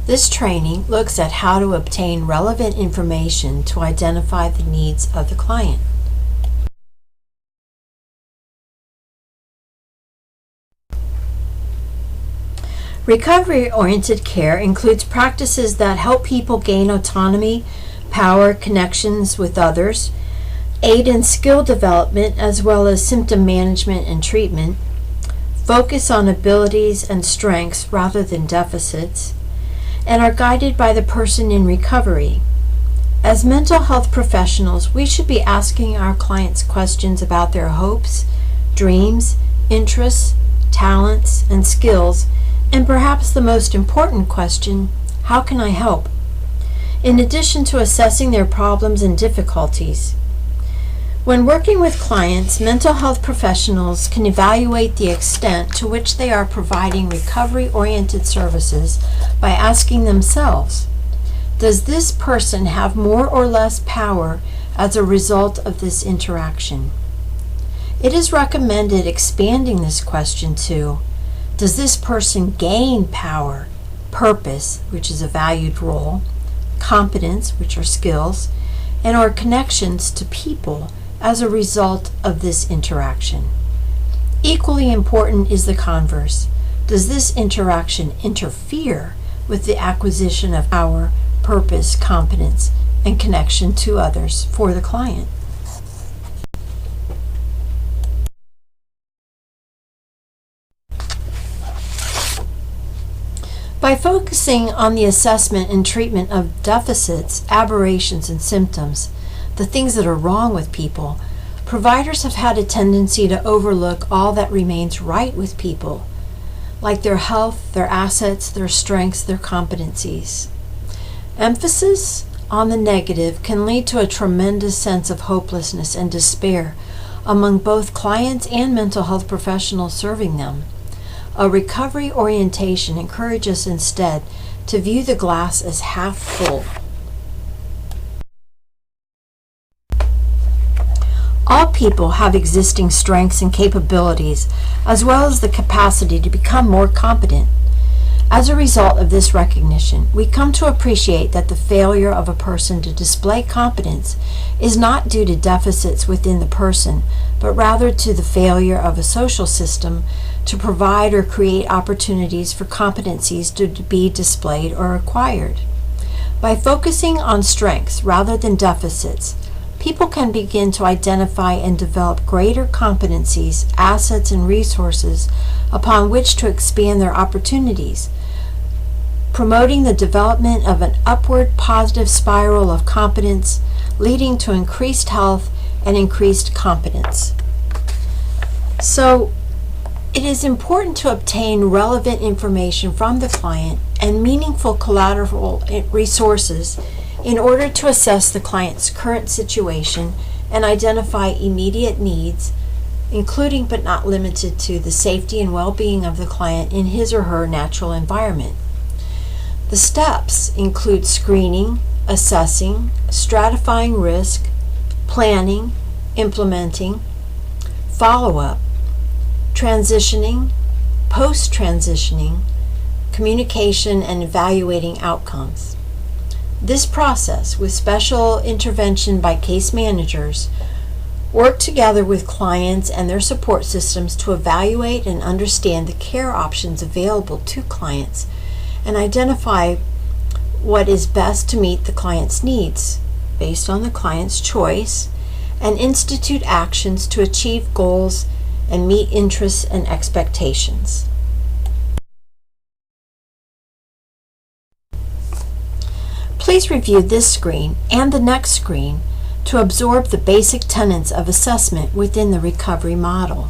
This training looks at how to obtain relevant information to identify the needs of the client. Recovery-oriented care includes practices that help people gain autonomy, power, connections with others, aid in skill development as well as symptom management and treatment, focus on abilities and strengths rather than deficits, and are guided by the person in recovery. As mental health professionals, we should be asking our clients questions about their hopes, dreams, interests, talents, and skills, and perhaps the most important question, how can I help? In addition to assessing their problems and difficulties. When working with clients, mental health professionals can evaluate the extent to which they are providing recovery-oriented services by asking themselves, does this person have more or less power as a result of this interaction? It is recommended expanding this question to, does this person gain power, purpose, which is a valued role, competence, which are skills, and or connections to people as a result of this interaction? Equally important is the converse. Does this interaction interfere with the acquisition of power, purpose, competence, and connection to others for the client? By focusing on the assessment and treatment of deficits, aberrations, and symptoms, the things that are wrong with people, providers have had a tendency to overlook all that remains right with people, like their health, their assets, their strengths, their competencies. Emphasis on the negative can lead to a tremendous sense of hopelessness and despair among both clients and mental health professionals serving them. A recovery orientation encourages instead to view the glass as half full. All people have existing strengths and capabilities, as well as the capacity to become more competent. As a result of this recognition, we come to appreciate that the failure of a person to display competence is not due to deficits within the person, but rather to the failure of a social system to provide or create opportunities for competencies to be displayed or acquired. By focusing on strengths rather than deficits, people can begin to identify and develop greater competencies, assets, and resources upon which to expand their opportunities, promoting the development of an upward positive spiral of competence, leading to increased health and increased competence. So, it is important to obtain relevant information from the client and meaningful collateral resources in order to assess the client's current situation and identify immediate needs, including but not limited to the safety and well-being of the client in his or her natural environment. The steps include screening, assessing, stratifying risk, planning, implementing, follow-up, transitioning, post-transitioning, communication, and evaluating outcomes. This process, with special intervention by case managers, work together with clients and their support systems to evaluate and understand the care options available to clients and identify what is best to meet the client's needs based on the client's choice, and institute actions to achieve goals and meet interests and expectations. Please review this screen and the next screen to absorb the basic tenets of assessment within the recovery model.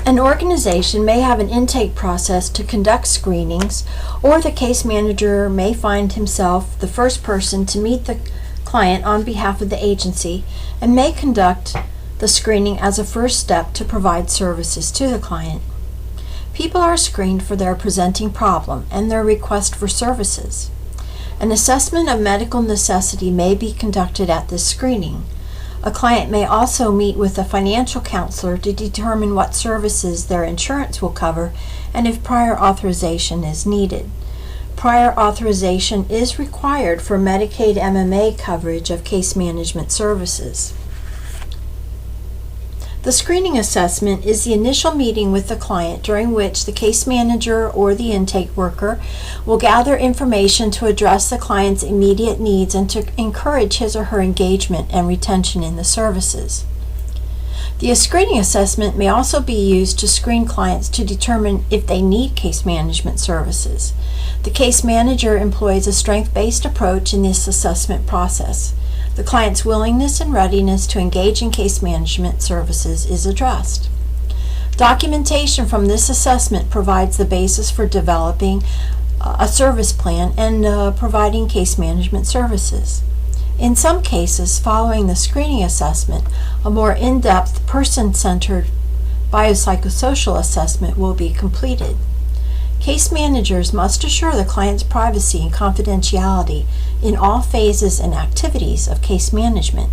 An organization may have an intake process to conduct screenings, or the case manager may find himself the first person to meet the client on behalf of the agency and may conduct the screening as a first step to provide services to the client. People are screened for their presenting problem and their request for services. An assessment of medical necessity may be conducted at this screening. A client may also meet with a financial counselor to determine what services their insurance will cover and if prior authorization is needed. Prior authorization is required for Medicaid MMA coverage of case management services. The screening assessment is the initial meeting with the client during which the case manager or the intake worker will gather information to address the client's immediate needs and to encourage his or her engagement and retention in the services. The screening assessment may also be used to screen clients to determine if they need case management services. The case manager employs a strength-based approach in this assessment process. The client's willingness and readiness to engage in case management services is addressed. Documentation from this assessment provides the basis for developing a service plan and providing case management services. In some cases, following the screening assessment, a more in-depth, person-centered biopsychosocial assessment will be completed. Case managers must assure the client's privacy and confidentiality in all phases and activities of case management.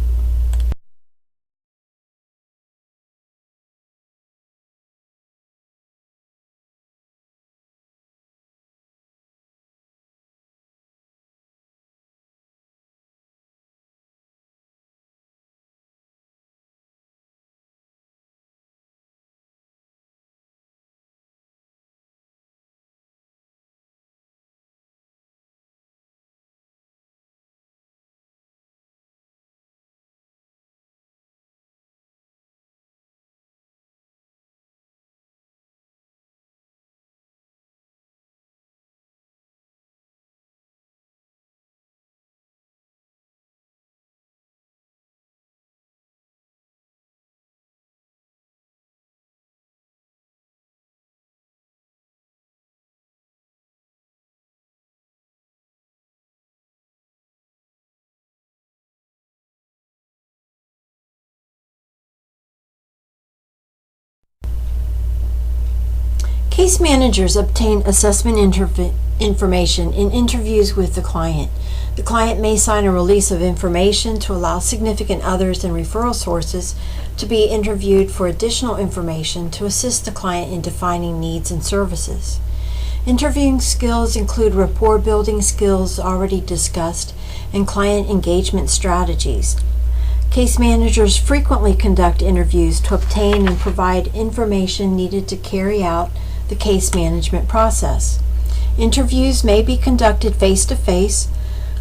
Case managers obtain assessment information in interviews with the client. The client may sign a release of information to allow significant others and referral sources to be interviewed for additional information to assist the client in defining needs and services. Interviewing skills include rapport building skills already discussed and client engagement strategies. Case managers frequently conduct interviews to obtain and provide information needed to carry out the case management process. Interviews may be conducted face-to-face,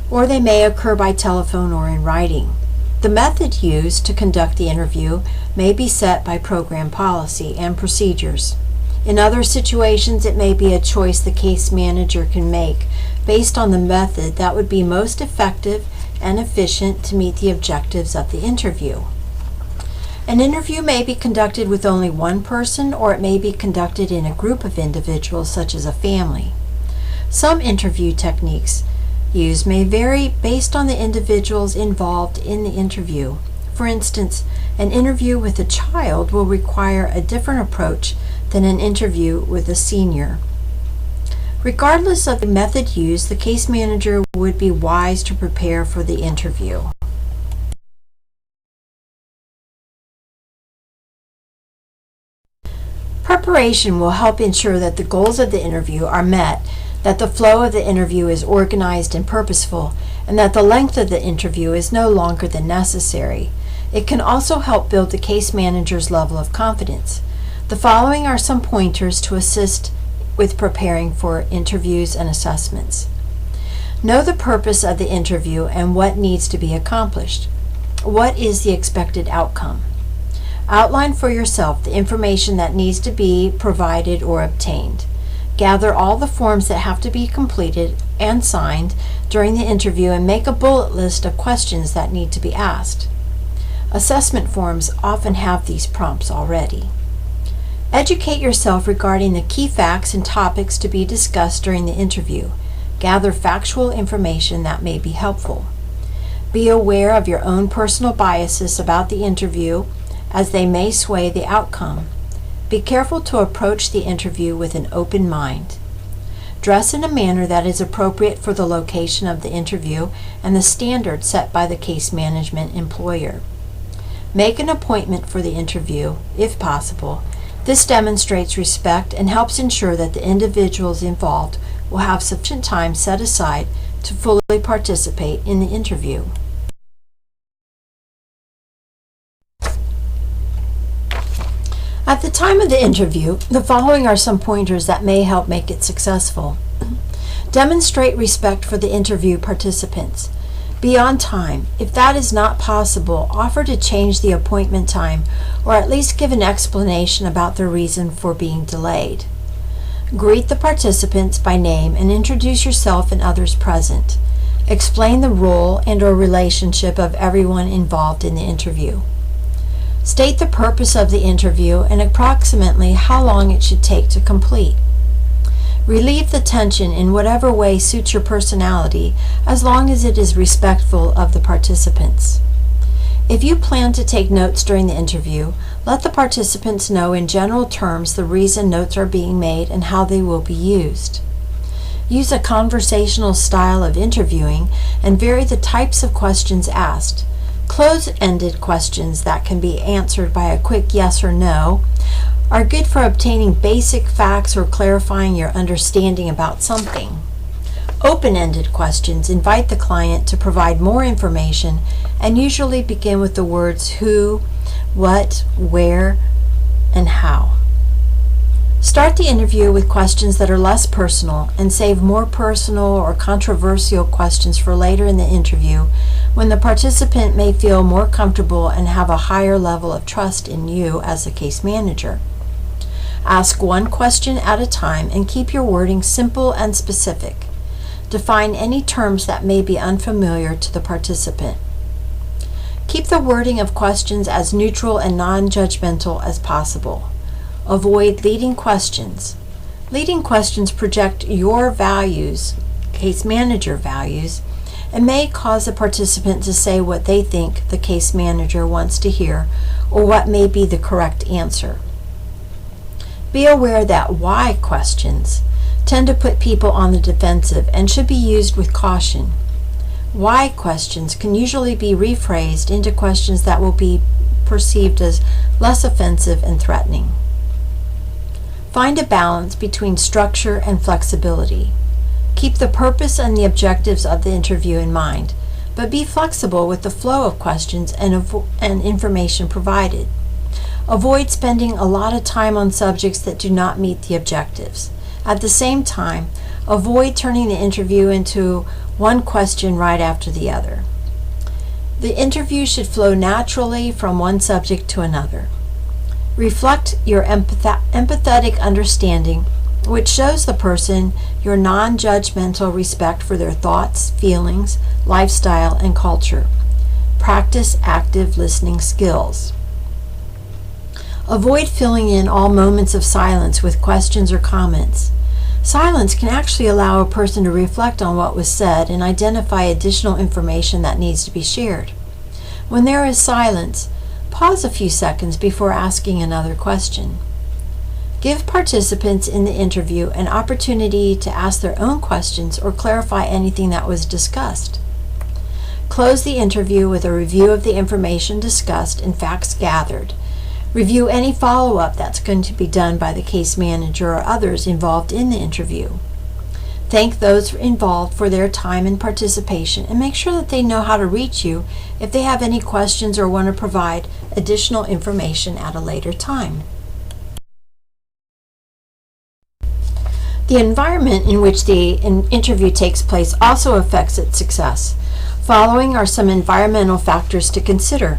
or they may occur by telephone or in writing. The method used to conduct the interview may be set by program policy and procedures. In other situations, it may be a choice the case manager can make based on the method that would be most effective and efficient to meet the objectives of the interview. An interview may be conducted with only one person, or it may be conducted in a group of individuals, such as a family. Some interview techniques used may vary based on the individuals involved in the interview. For instance, an interview with a child will require a different approach than an interview with a senior. Regardless of the method used, the case manager would be wise to prepare for the interview. Preparation will help ensure that the goals of the interview are met, that the flow of the interview is organized and purposeful, and that the length of the interview is no longer than necessary. It can also help build the case manager's level of confidence. The following are some pointers to assist with preparing for interviews and assessments. Know the purpose of the interview and what needs to be accomplished. What is the expected outcome? Outline for yourself the information that needs to be provided or obtained. Gather all the forms that have to be completed and signed during the interview and make a bullet list of questions that need to be asked. Assessment forms often have these prompts already. Educate yourself regarding the key facts and topics to be discussed during the interview. Gather factual information that may be helpful. Be aware of your own personal biases about the interview, as they may sway the outcome. Be careful to approach the interview with an open mind. Dress in a manner that is appropriate for the location of the interview and the standards set by the case management employer. Make an appointment for the interview, if possible. This demonstrates respect and helps ensure that the individuals involved will have sufficient time set aside to fully participate in the interview. At the time of the interview, the following are some pointers that may help make it successful. Demonstrate respect for the interview participants. Be on time. If that is not possible, offer to change the appointment time or at least give an explanation about the reason for being delayed. Greet the participants by name and introduce yourself and others present. Explain the role and/or relationship of everyone involved in the interview. State the purpose of the interview and approximately how long it should take to complete. Relieve the tension in whatever way suits your personality, as long as it is respectful of the participants. If you plan to take notes during the interview, let the participants know in general terms the reason notes are being made and how they will be used. Use a conversational style of interviewing and vary the types of questions asked. Close-ended questions that can be answered by a quick yes or no are good for obtaining basic facts or clarifying your understanding about something. Open-ended questions invite the client to provide more information and usually begin with the words who, what, where, and how. Start the interview with questions that are less personal and save more personal or controversial questions for later in the interview when the participant may feel more comfortable and have a higher level of trust in you as a case manager. Ask one question at a time and keep your wording simple and specific. Define any terms that may be unfamiliar to the participant. Keep the wording of questions as neutral and non-judgmental as possible. Avoid leading questions. Leading questions project your values, case manager values, and may cause the participant to say what they think the case manager wants to hear or what may be the correct answer. Be aware that why questions tend to put people on the defensive and should be used with caution. Why questions can usually be rephrased into questions that will be perceived as less offensive and threatening. Find a balance between structure and flexibility. Keep the purpose and the objectives of the interview in mind, but be flexible with the flow of questions and information provided. Avoid spending a lot of time on subjects that do not meet the objectives. At the same time, avoid turning the interview into one question right after the other. The interview should flow naturally from one subject to another. Reflect your empathetic understanding, which shows the person your non-judgmental respect for their thoughts, feelings, lifestyle, and culture. Practice active listening skills. Avoid filling in all moments of silence with questions or comments. Silence can actually allow a person to reflect on what was said and identify additional information that needs to be shared. When there is silence, pause a few seconds before asking another question. Give participants in the interview an opportunity to ask their own questions or clarify anything that was discussed. Close the interview with a review of the information discussed and facts gathered. Review any follow-up that's going to be done by the case manager or others involved in the interview. Thank those involved for their time and participation and make sure that they know how to reach you if they have any questions or want to provide additional information at a later time. The environment in which the interview takes place also affects its success. Following are some environmental factors to consider.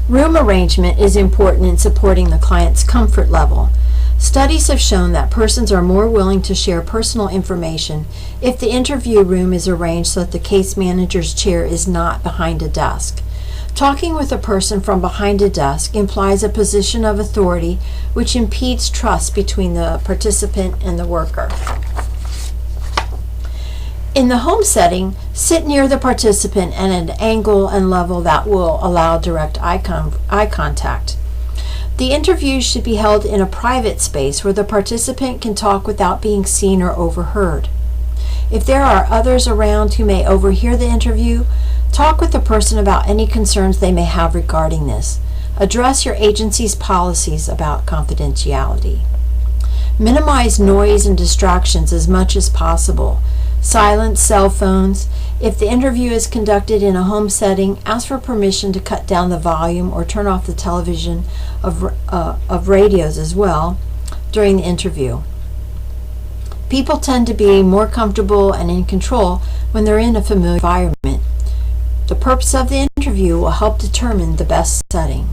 Room arrangement is important in supporting the client's comfort level. Studies have shown that persons are more willing to share personal information if the interview room is arranged so that the case manager's chair is not behind a desk. Talking with a person from behind a desk implies a position of authority which impedes trust between the participant and the worker. In the home setting, sit near the participant at an angle and level that will allow direct eye contact. The interview should be held in a private space where the participant can talk without being seen or overheard. If there are others around who may overhear the interview, talk with the person about any concerns they may have regarding this. Address your agency's policies about confidentiality. Minimize noise and distractions as much as possible. Silence cell phones. If the interview is conducted in a home setting, ask for permission to cut down the volume or turn off the television of radios as well during the interview. People tend to be more comfortable and in control when they're in a familiar environment. The purpose of the interview will help determine the best setting.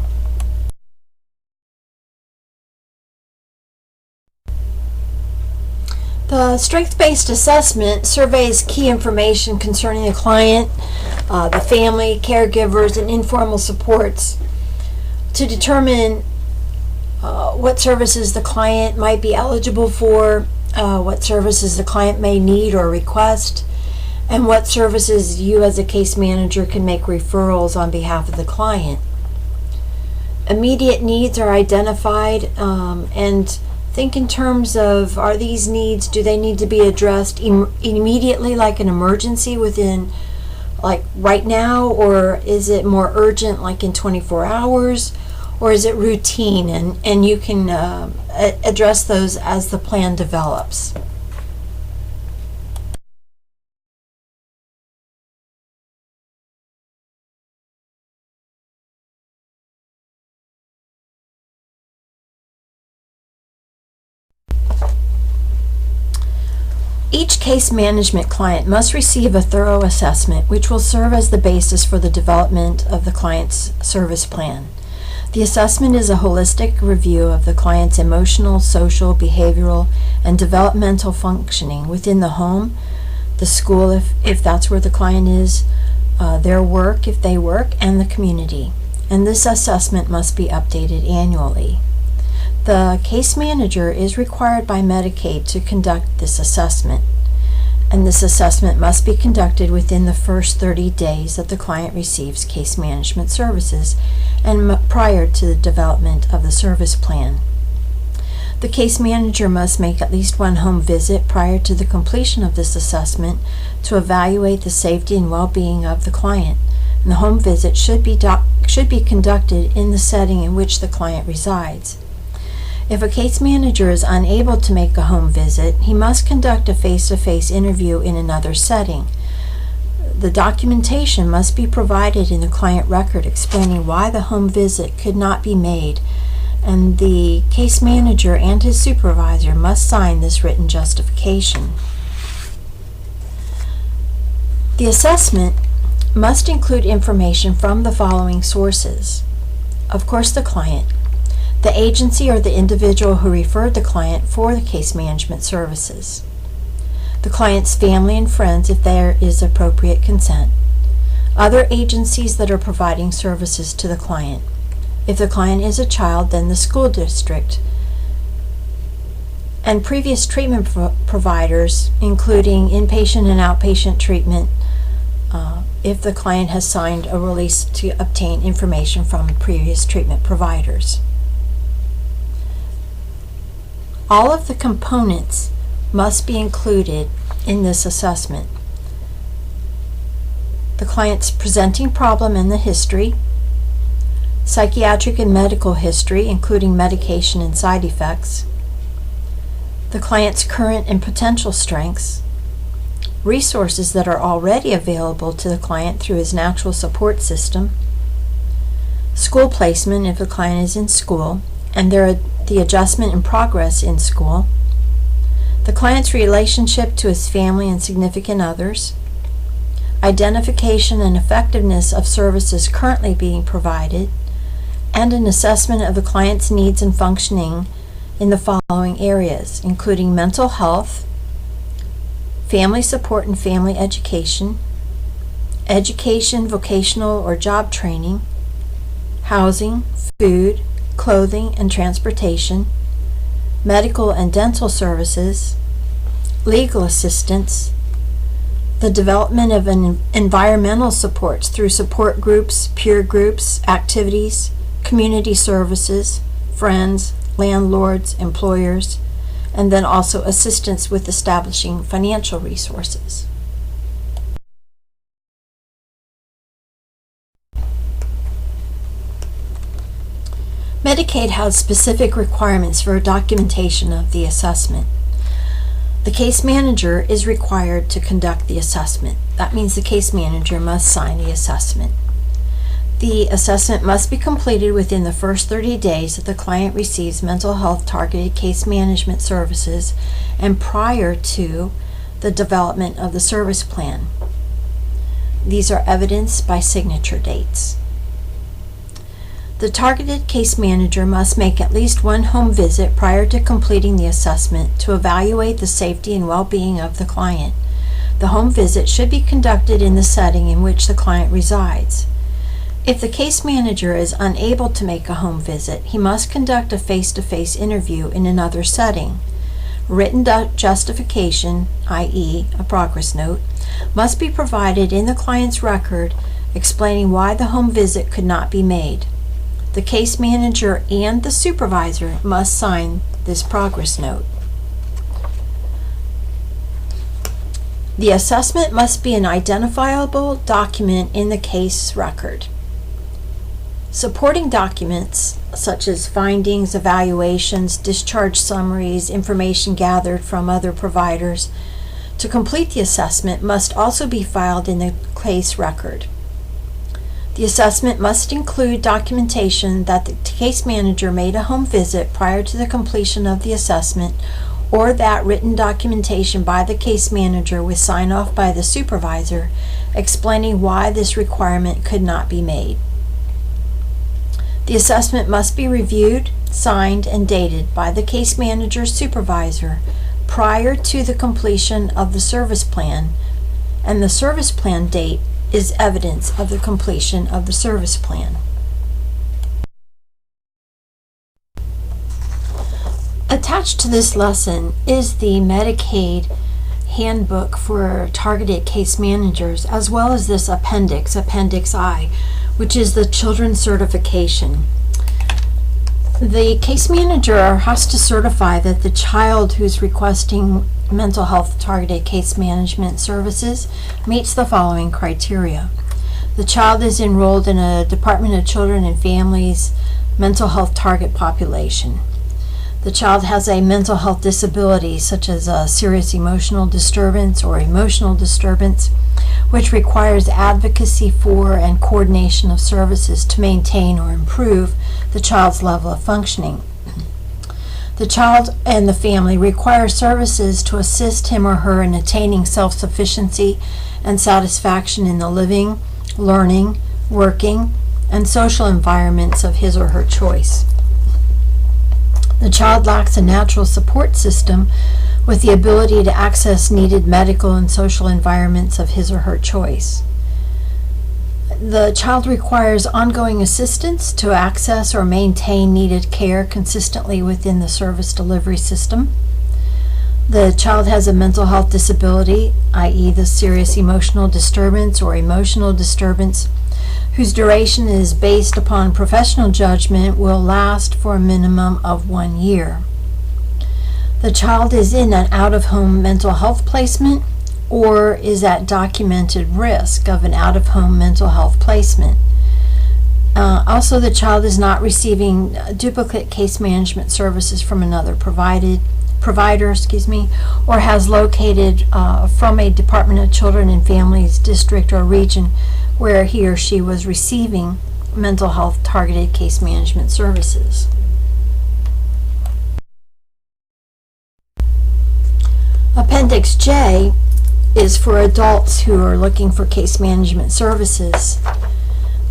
The strength-based assessment surveys key information concerning the client, the family, caregivers, and informal supports to determine what services the client might be eligible for, what services the client may need or request, and what services you as a case manager can make referrals on behalf of the client. Immediate needs are identified, and think in terms of, are these needs, do they need to be addressed immediately, like an emergency within, like right now, or is it more urgent, like in 24 hours, or is it routine, and you can address those as the plan develops. Each case management client must receive a thorough assessment which will serve as the basis for the development of the client's service plan. The assessment is a holistic review of the client's emotional, social, behavioral, and developmental functioning within the home, the school if that's where the client is, their work if they work, and the community. And this assessment must be updated annually. The case manager is required by Medicaid to conduct this assessment, and this assessment must be conducted within the first 30 days that the client receives case management services and prior to the development of the service plan. The case manager must make at least one home visit prior to the completion of this assessment to evaluate the safety and well-being of the client, and the home visit should be conducted in the setting in which the client resides. If a case manager is unable to make a home visit, he must conduct a face-to-face interview in another setting. The documentation must be provided in the client record explaining why the home visit could not be made, and the case manager and his supervisor must sign this written justification. The assessment must include information from the following sources. Of course, the client, the agency or the individual who referred the client for the case management services, the client's family and friends if there is appropriate consent, other agencies that are providing services to the client. If the client is a child, then the school district, and previous treatment providers, including inpatient and outpatient treatment, if the client has signed a release to obtain information from previous treatment providers. All of the components must be included in this assessment. The client's presenting problem and the history, psychiatric and medical history, including medication and side effects, the client's current and potential strengths, resources that are already available to the client through his natural support system, school placement if the client is in school, and the adjustment and progress in school, the client's relationship to his family and significant others, identification and effectiveness of services currently being provided, and an assessment of the client's needs and functioning in the following areas, including mental health, family support and family education, education, vocational or job training, housing, food, clothing and transportation, medical and dental services, legal assistance, the development of environmental supports through support groups, peer groups, activities, community services, friends, landlords, employers, and then also assistance with establishing financial resources. Medicaid has specific requirements for documentation of the assessment. The case manager is required to conduct the assessment. That means the case manager must sign the assessment. The assessment must be completed within the first 30 days that the client receives mental health targeted case management services and prior to the development of the service plan. These are evidenced by signature dates. The targeted case manager must make at least one home visit prior to completing the assessment to evaluate the safety and well-being of the client. The home visit should be conducted in the setting in which the client resides. If the case manager is unable to make a home visit, he must conduct a face-to-face interview in another setting. Written justification, i.e., a progress note, must be provided in the client's record explaining why the home visit could not be made. The case manager and the supervisor must sign this progress note. The assessment must be an identifiable document in the case record. Supporting documents such as findings, evaluations, discharge summaries, information gathered from other providers to complete the assessment must also be filed in the case record. The assessment must include documentation that the case manager made a home visit prior to the completion of the assessment, or that written documentation by the case manager with sign-off by the supervisor explaining why this requirement could not be made. The assessment must be reviewed, signed, and dated by the case manager's supervisor prior to the completion of the service plan, and the service plan date is evidence of the completion of the service plan. Attached to this lesson is the Medicaid handbook for targeted case managers, as well as this appendix, Appendix I, which is the children's certification. The case manager has to certify that the child who's requesting mental health targeted case management services meets the following criteria. The child is enrolled in a Department of Children and Families mental health target population. The child has a mental health disability such as a serious emotional disturbance or emotional disturbance, which requires advocacy for and coordination of services to maintain or improve the child's level of functioning. The child and the family require services to assist him or her in attaining self-sufficiency and satisfaction in the living, learning, working, and social environments of his or her choice. The child lacks a natural support system with the ability to access needed medical and social environments of his or her choice. The child requires ongoing assistance to access or maintain needed care consistently within the service delivery system. The child has a mental health disability, i.e. the serious emotional disturbance or emotional disturbance, whose duration is based upon professional judgment, will last for a minimum of 1 year. The child is in an out-of-home mental health placement or is at documented risk of an out-of-home mental health placement. Also, the child is not receiving duplicate case management services from another provider, or has located from a Department of Children and Families district or region where he or she was receiving mental health targeted case management services. Appendix J is for adults who are looking for case management services.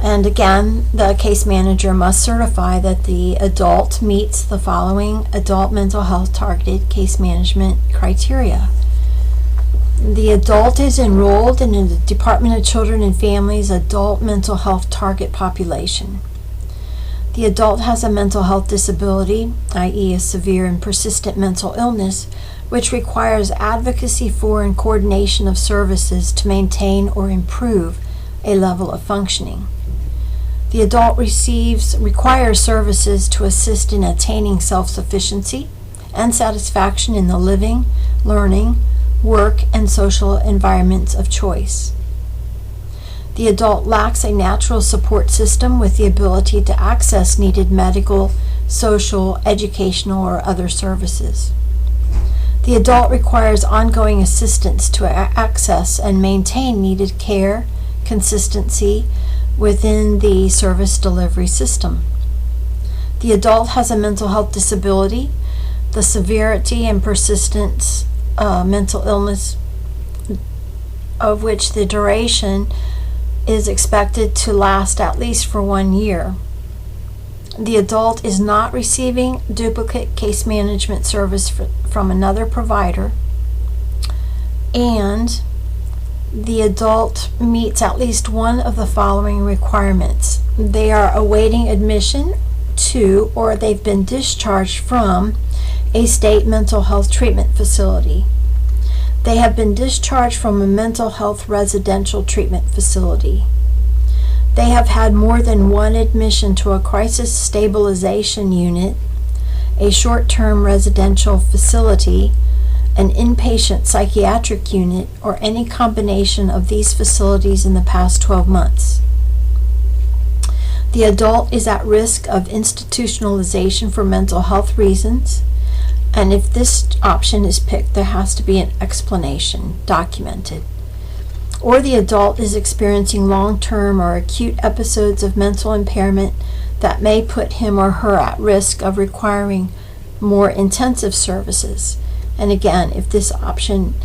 And again, the case manager must certify that the adult meets the following adult mental health targeted case management criteria. The adult is enrolled in the Department of Children and Families Adult Mental Health Target Population. The adult has a mental health disability, i.e. a severe and persistent mental illness, which requires advocacy for and coordination of services to maintain or improve a level of functioning. The adult requires services to assist in attaining self-sufficiency and satisfaction in the living, learning, work, and social environments of choice. The adult lacks a natural support system with the ability to access needed medical, social, educational, or other services. The adult requires ongoing assistance to access and maintain needed care, consistency within the service delivery system. The adult has a mental health disability, the severity and persistence mental illness of which the duration is expected to last at least for 1 year. The adult is not receiving duplicate case management service from another provider, and the adult meets at least one of the following requirements. They are awaiting admission to, or they've been discharged from, a state mental health treatment facility. They have been discharged from a mental health residential treatment facility. They have had more than one admission to a crisis stabilization unit, a short-term residential facility, an inpatient psychiatric unit, or any combination of these facilities in the past 12 months. The adult is at risk of institutionalization for mental health reasons, and if this option is picked, there has to be an explanation documented. Or the adult is experiencing long-term or acute episodes of mental impairment that may put him or her at risk of requiring more intensive services. And again, if this option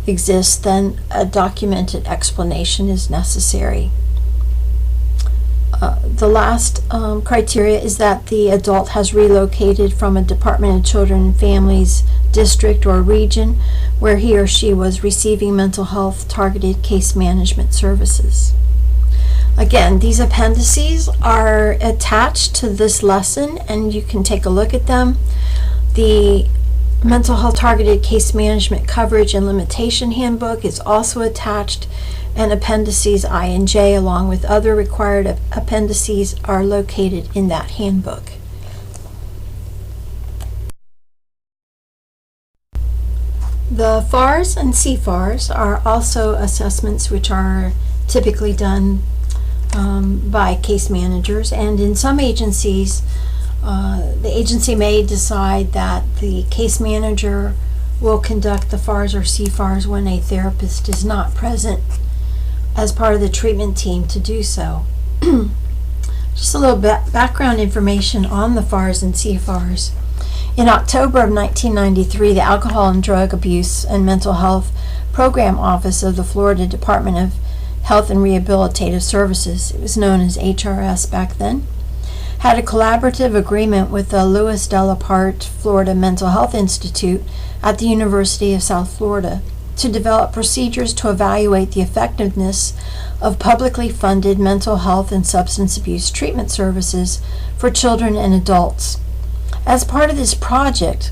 exists, then a documented explanation is necessary. The last criteria is that the adult has relocated from a Department of Children and Families district or region where he or she was receiving mental health targeted case management services. Again, these appendices are attached to this lesson, and you can take a look at them. The Mental Health Targeted Case Management Coverage and Limitation Handbook is also attached, and appendices I and J, along with other required appendices, are located in that handbook. The FARS and CFARS are also assessments which are typically done by case managers, and in some agencies, the agency may decide that the case manager will conduct the FARS or CFARS when a therapist is not present as part of the treatment team to do so. Just a little bit background information on the FARS and CFARS. In October of 1993, the Alcohol and Drug Abuse and Mental Health Program Office of the Florida Department of Health and Rehabilitative Services, it was known as HRS back then, had a collaborative agreement with the Lewis Delaparte Florida Mental Health Institute at the University of South Florida to develop procedures to evaluate the effectiveness of publicly funded mental health and substance abuse treatment services for children and adults. As part of this project,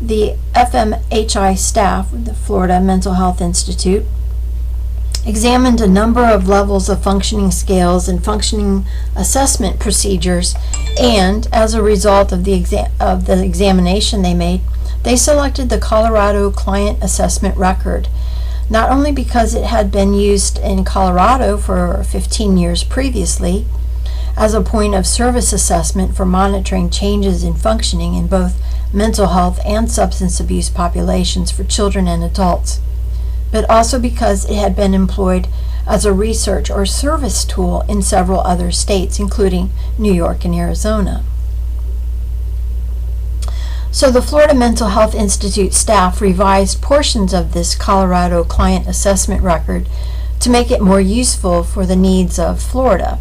the FMHI staff, the Florida Mental Health Institute, examined a number of levels of functioning scales and functioning assessment procedures, and as a result of the examination they made, they selected the Colorado Client Assessment Record, not only because it had been used in Colorado for 15 years previously as a point of service assessment for monitoring changes in functioning in both mental health and substance abuse populations for children and adults, but also because it had been employed as a research or service tool in several other states, including New York and Arizona. So the Florida Mental Health Institute staff revised portions of this Colorado Client Assessment Record to make it more useful for the needs of Florida.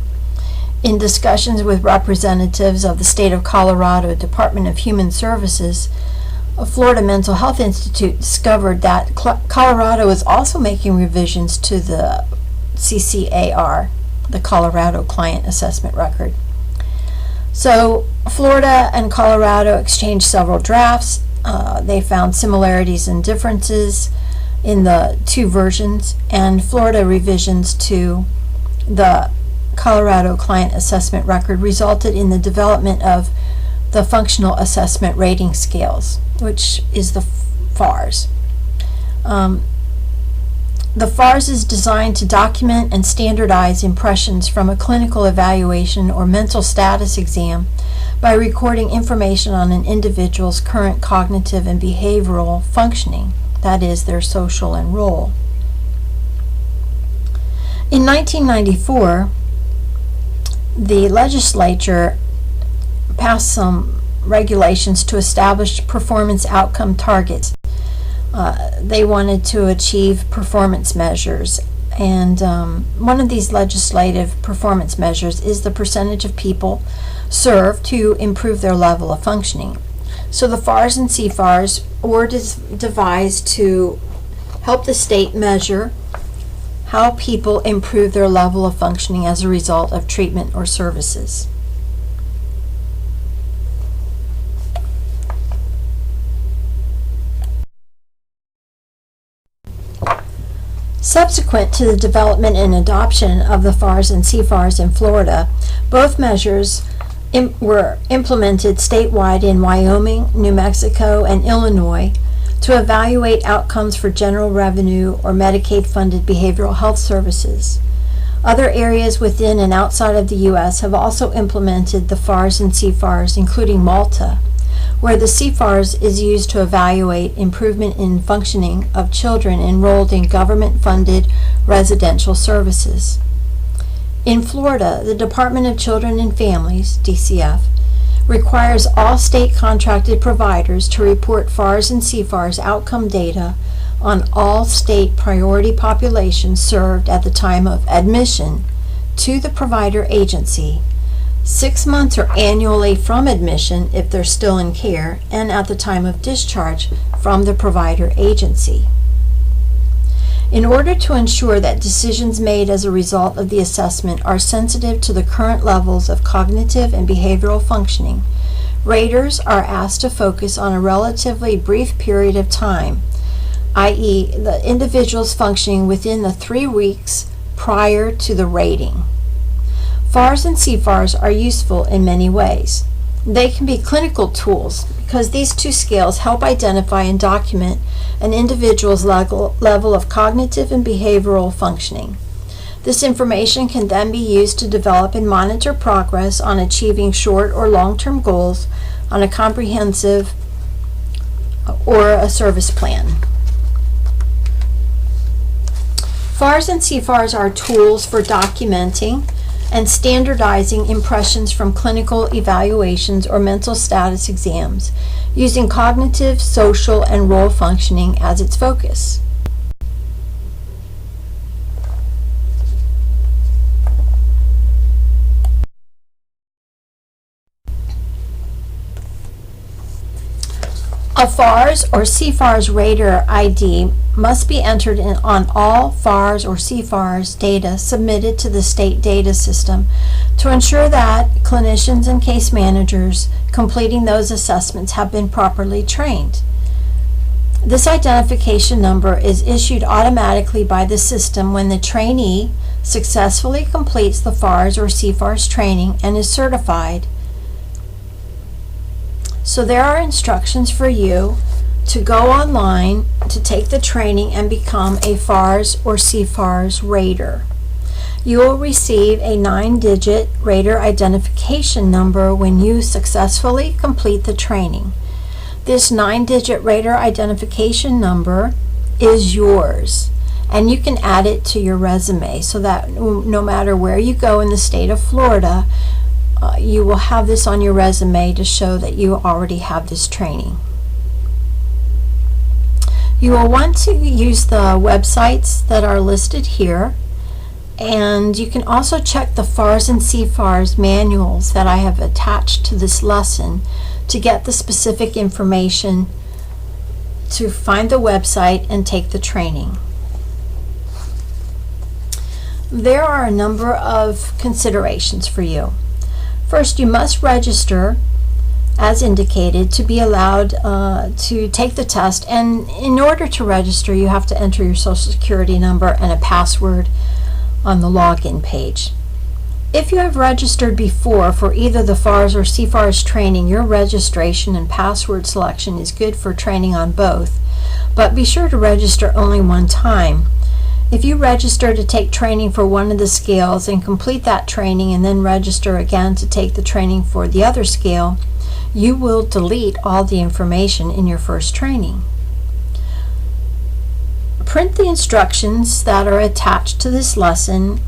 In discussions with representatives of the state of Colorado Department of Human Services, Florida Mental Health Institute discovered that Colorado is also making revisions to the CCAR, the Colorado Client Assessment Record. So Florida and Colorado exchanged several drafts. They found similarities and differences in the two versions, and Florida revisions to the Colorado Client Assessment Record resulted in the development of the Functional Assessment Rating Scales, which is the FARS. The FARS is designed to document and standardize impressions from a clinical evaluation or mental status exam by recording information on an individual's current cognitive and behavioral functioning, that is, their social and role. In 1994, the legislature passed some regulations to establish performance outcome targets. They wanted to achieve performance measures, and one of these legislative performance measures is the percentage of people served to improve their level of functioning. So the FARS and CFARS were devised to help the state measure how people improve their level of functioning as a result of treatment or services. Subsequent to the development and adoption of the FARS and CFARS in Florida, both measures were implemented statewide in Wyoming, New Mexico, and Illinois to evaluate outcomes for general revenue or Medicaid-funded behavioral health services. Other areas within and outside of the U.S. have also implemented the FARS and CFARS, including Malta, where the CFARS is used to evaluate improvement in functioning of children enrolled in government-funded residential services. In Florida, the Department of Children and Families, DCF, requires all state contracted providers to report FARS and CFARS outcome data on all state priority populations served at the time of admission to the provider agency, 6 months or annually from admission if they're still in care, and at the time of discharge from the provider agency. In order to ensure that decisions made as a result of the assessment are sensitive to the current levels of cognitive and behavioral functioning, raters are asked to focus on a relatively brief period of time, i.e., the individual's functioning within the 3 weeks prior to the rating. FARS and CFARS are useful in many ways. They can be clinical tools because these two scales help identify and document an individual's level of cognitive and behavioral functioning. This information can then be used to develop and monitor progress on achieving short or long-term goals on a comprehensive or a service plan. FARS and CFARS are tools for documenting and standardizing impressions from clinical evaluations or mental status exams, using cognitive, social, and role functioning as its focus. A FARS or CFARS rater ID must be entered on all FARS or CFARS data submitted to the state data system to ensure that clinicians and case managers completing those assessments have been properly trained. This identification number is issued automatically by the system when the trainee successfully completes the FARS or CFARS training and is certified. So there are instructions for you to go online to take the training and become a FARS or CFARS rater. You will receive a 9-digit rater identification number when you successfully complete the training. This 9-digit rater identification number is yours, and you can add it to your resume so that no matter where you go in the state of Florida, you will have this on your resume to show that you already have this training. You will want to use the websites that are listed here, and you can also check the FARS and CFARS manuals that I have attached to this lesson to get the specific information to find the website and take the training. There are a number of considerations for you. First, you must register as indicated to be allowed to take the test, and in order to register you have to enter your social security number and a password on the login page. If you have registered before for either the FARS or CFARS training, your registration and password selection is good for training on both, but be sure to register only one time. If you register to take training for one of the scales and complete that training and then register again to take the training for the other scale, you will delete all the information in your first training. Print the instructions that are attached to this lesson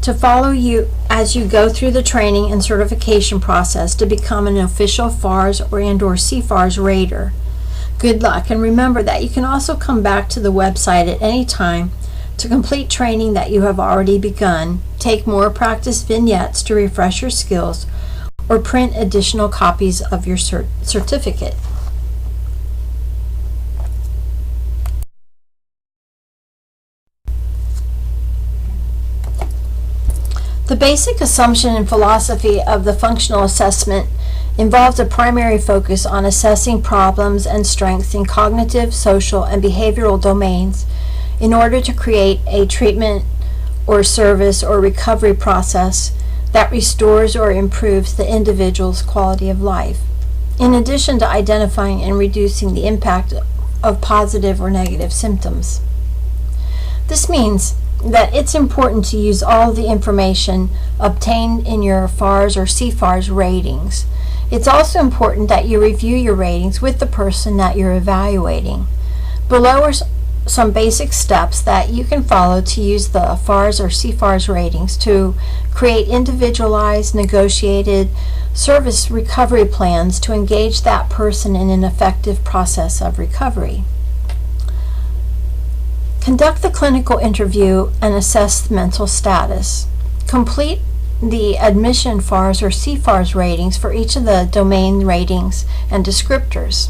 to follow you as you go through the training and certification process to become an official FARS or CFARS rater. Good luck, and remember that you can also come back to the website at any time to complete training that you have already begun, take more practice vignettes to refresh your skills, or print additional copies of your certificate. The basic assumption and philosophy of the functional assessment involves a primary focus on assessing problems and strengths in cognitive, social, and behavioral domains in order to create a treatment or service or recovery process that restores or improves the individual's quality of life, in addition to identifying and reducing the impact of positive or negative symptoms. This means that it's important to use all the information obtained in your FARS or CFARS ratings. It's also important that you review your ratings with the person that you're evaluating. Below are some basic steps that you can follow to use the FARS or CFARS ratings to create individualized, negotiated service recovery plans to engage that person in an effective process of recovery. Conduct the clinical interview and assess the mental status. Complete the admission FARS or CFARS ratings for each of the domain ratings and descriptors.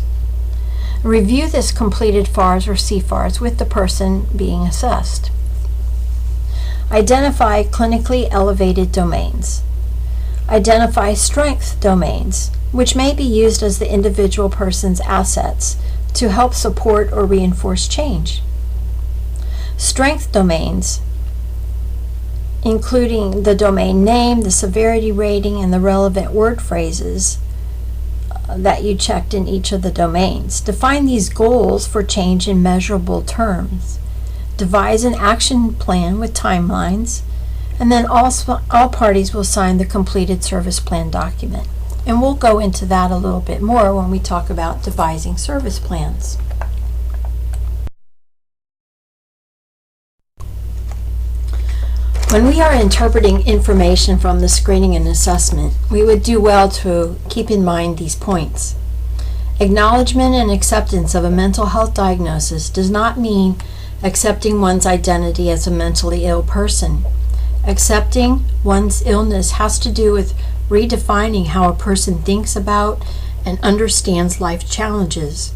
Review this completed FARS or CFARS with the person being assessed. Identify clinically elevated domains. Identify strength domains, which may be used as the individual person's assets to help support or reinforce change. Strength domains, including the domain name, the severity rating, and the relevant word phrases that you checked in each of the domains. Define these goals for change in measurable terms. Devise an action plan with timelines, and then all parties will sign the completed service plan document. And we'll go into that a little bit more when we talk about devising service plans. When we are interpreting information from the screening and assessment, we would do well to keep in mind these points. Acknowledgement and acceptance of a mental health diagnosis does not mean accepting one's identity as a mentally ill person. Accepting one's illness has to do with redefining how a person thinks about and understands life challenges.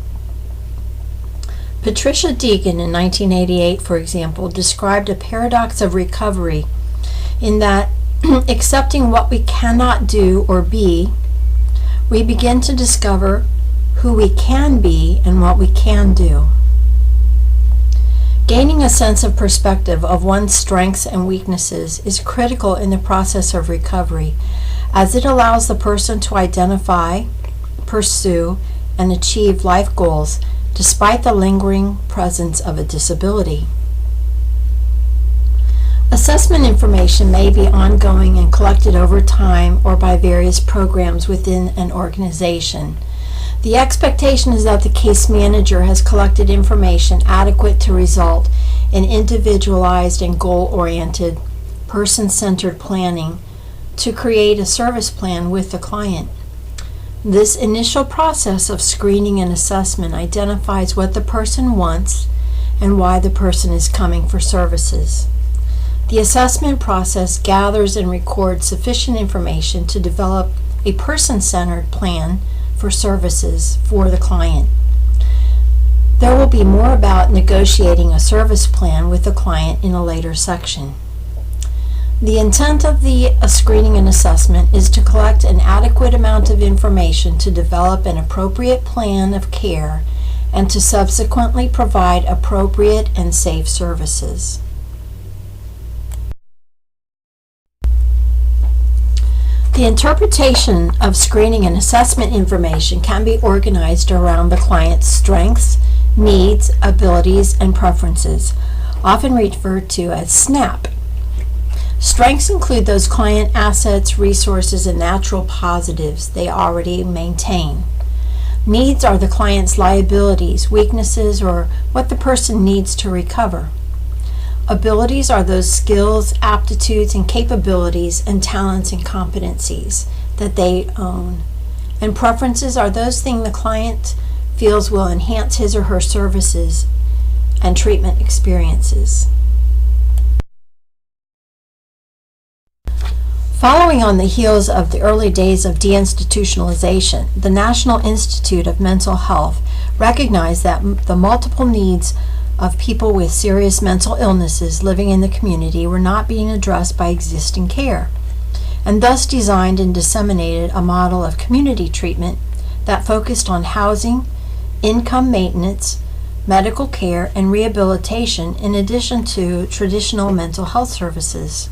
Patricia Deegan in 1988, for example, described a paradox of recovery in that accepting what we cannot do or be, we begin to discover who we can be and what we can do. Gaining a sense of perspective of one's strengths and weaknesses is critical in the process of recovery, as it allows the person to identify, pursue, and achieve life goals despite the lingering presence of a disability. Assessment information may be ongoing and collected over time or by various programs within an organization. The expectation is that the case manager has collected information adequate to result in individualized and goal-oriented, person-centered planning to create a service plan with the client. This initial process of screening and assessment identifies what the person wants and why the person is coming for services. The assessment process gathers and records sufficient information to develop a person-centered plan for services for the client. There will be more about negotiating a service plan with the client in a later section. The intent of the screening and assessment is to collect an adequate amount of information to develop an appropriate plan of care and to subsequently provide appropriate and safe services. The interpretation of screening and assessment information can be organized around the client's strengths, needs, abilities, and preferences, often referred to as SNAP. Strengths include those client assets, resources, and natural positives they already maintain. Needs are the client's liabilities, weaknesses, or what the person needs to recover. Abilities are those skills, aptitudes, and capabilities and talents and competencies that they own. And preferences are those things the client feels will enhance his or her services and treatment experiences. Following on the heels of the early days of deinstitutionalization, the National Institute of Mental Health recognized that the multiple needs of people with serious mental illnesses living in the community were not being addressed by existing care, and thus designed and disseminated a model of community treatment that focused on housing, income maintenance, medical care, and rehabilitation in addition to traditional mental health services.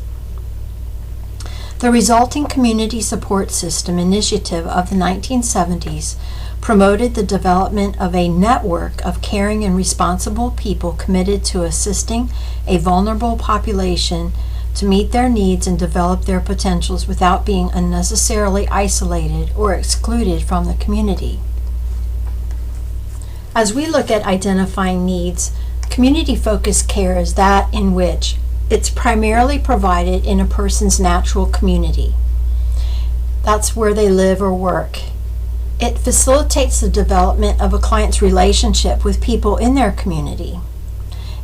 The resulting community support system initiative of the 1970s promoted the development of a network of caring and responsible people committed to assisting a vulnerable population to meet their needs and develop their potentials without being unnecessarily isolated or excluded from the community. As we look at identifying needs, community-focused care is that in which it's primarily provided in a person's natural community. That's where they live or work. It facilitates the development of a client's relationship with people in their community.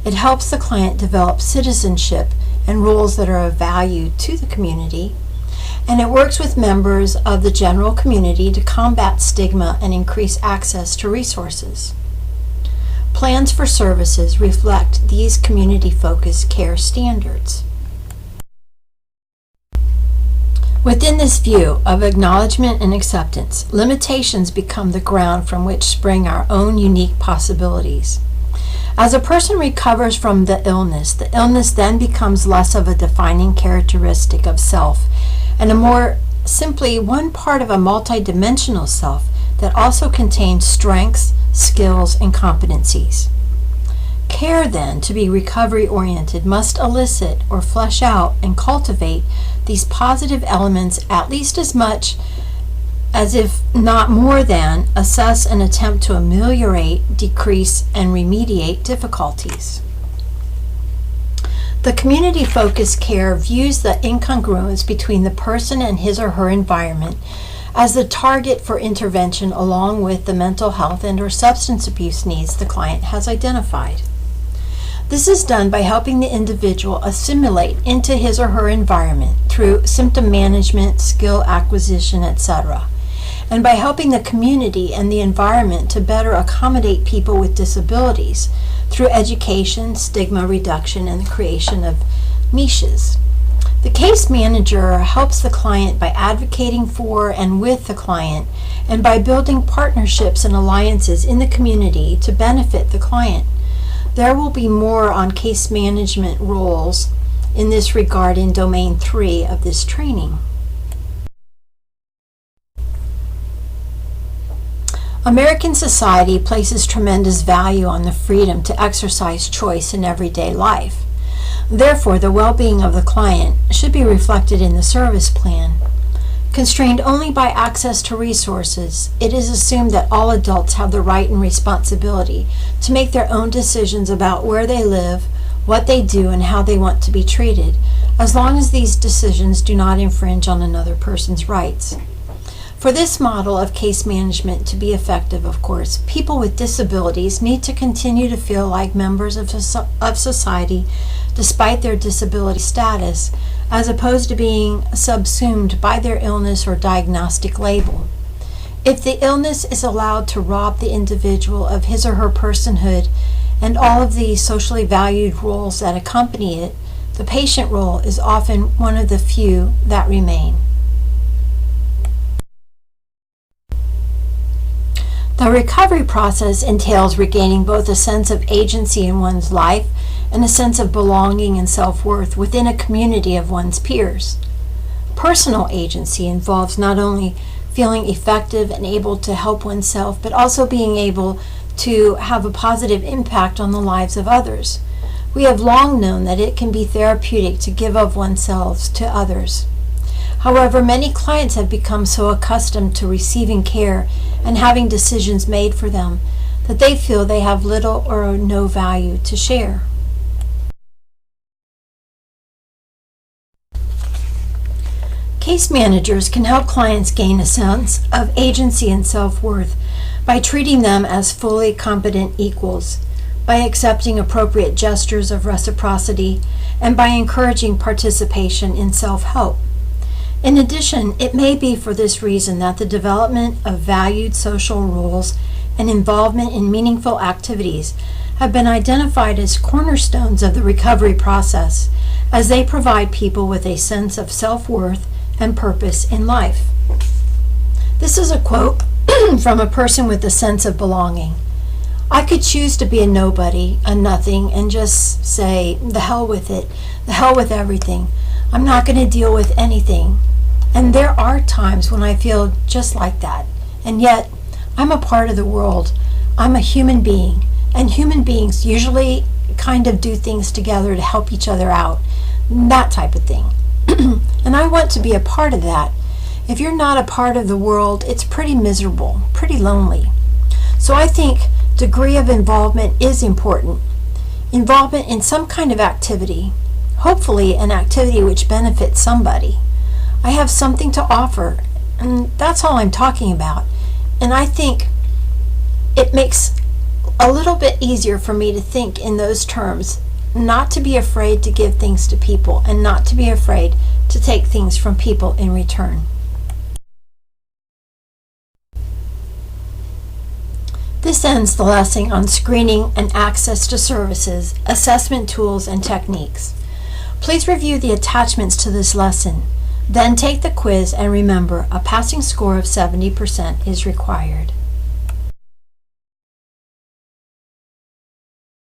It helps the client develop citizenship and rules that are of value to the community. And it works with members of the general community to combat stigma and increase access to resources. Plans for services reflect these community-focused care standards. Within this view of acknowledgement and acceptance, limitations become the ground from which spring our own unique possibilities. As a person recovers from the illness then becomes less of a defining characteristic of self and a more simply one part of a multidimensional self that also contains strengths, skills, and competencies. Care, then, to be recovery-oriented, must elicit or flesh out and cultivate these positive elements at least as much as, if not more than, assess and attempt to ameliorate, decrease, and remediate difficulties. The community-focused care views the incongruence between the person and his or her environment as the target for intervention along with the mental health and or substance abuse needs the client has identified. This is done by helping the individual assimilate into his or her environment through symptom management, skill acquisition, etc., and by helping the community and the environment to better accommodate people with disabilities through education, stigma reduction, and the creation of niches. The case manager helps the client by advocating for and with the client and by building partnerships and alliances in the community to benefit the client. There will be more on case management roles in this regard in Domain 3 of this training. American society places tremendous value on the freedom to exercise choice in everyday life. Therefore, the well-being of the client should be reflected in the service plan. Constrained only by access to resources, it is assumed that all adults have the right and responsibility to make their own decisions about where they live, what they do, and how they want to be treated, as long as these decisions do not infringe on another person's rights. For this model of case management to be effective, of course, people with disabilities need to continue to feel like members of society despite their disability status, as opposed to being subsumed by their illness or diagnostic label. If the illness is allowed to rob the individual of his or her personhood and all of the socially valued roles that accompany it, the patient role is often one of the few that remain. The recovery process entails regaining both a sense of agency in one's life and a sense of belonging and self-worth within a community of one's peers. Personal agency involves not only feeling effective and able to help oneself, but also being able to have a positive impact on the lives of others. We have long known that it can be therapeutic to give of oneself to others. However, many clients have become so accustomed to receiving care and having decisions made for them that they feel they have little or no value to share. Case managers can help clients gain a sense of agency and self-worth by treating them as fully competent equals, by accepting appropriate gestures of reciprocity, and by encouraging participation in self-help. In addition, it may be for this reason that the development of valued social roles and involvement in meaningful activities have been identified as cornerstones of the recovery process, as they provide people with a sense of self-worth and purpose in life. This is a quote from a person with a sense of belonging. I could choose to be a nobody, a nothing, and just say, the hell with it, the hell with everything. I'm not going to deal with anything. And there are times when I feel just like that. And yet, I'm a part of the world. I'm a human being. And human beings usually kind of do things together to help each other out. That type of thing. And I want to be a part of that. If you're not a part of the world, it's pretty miserable, pretty lonely. So I think degree of involvement is important. Involvement in some kind of activity, hopefully an activity which benefits somebody. I have something to offer, and that's all I'm talking about. And I think it makes a little bit easier for me to think in those terms, not to be afraid to give things to people and not to be afraid to take things from people in return. This ends the lesson on screening and access to services, assessment tools, and techniques. Please review the attachments to this lesson. Then take the quiz and remember, a passing score of 70% is required.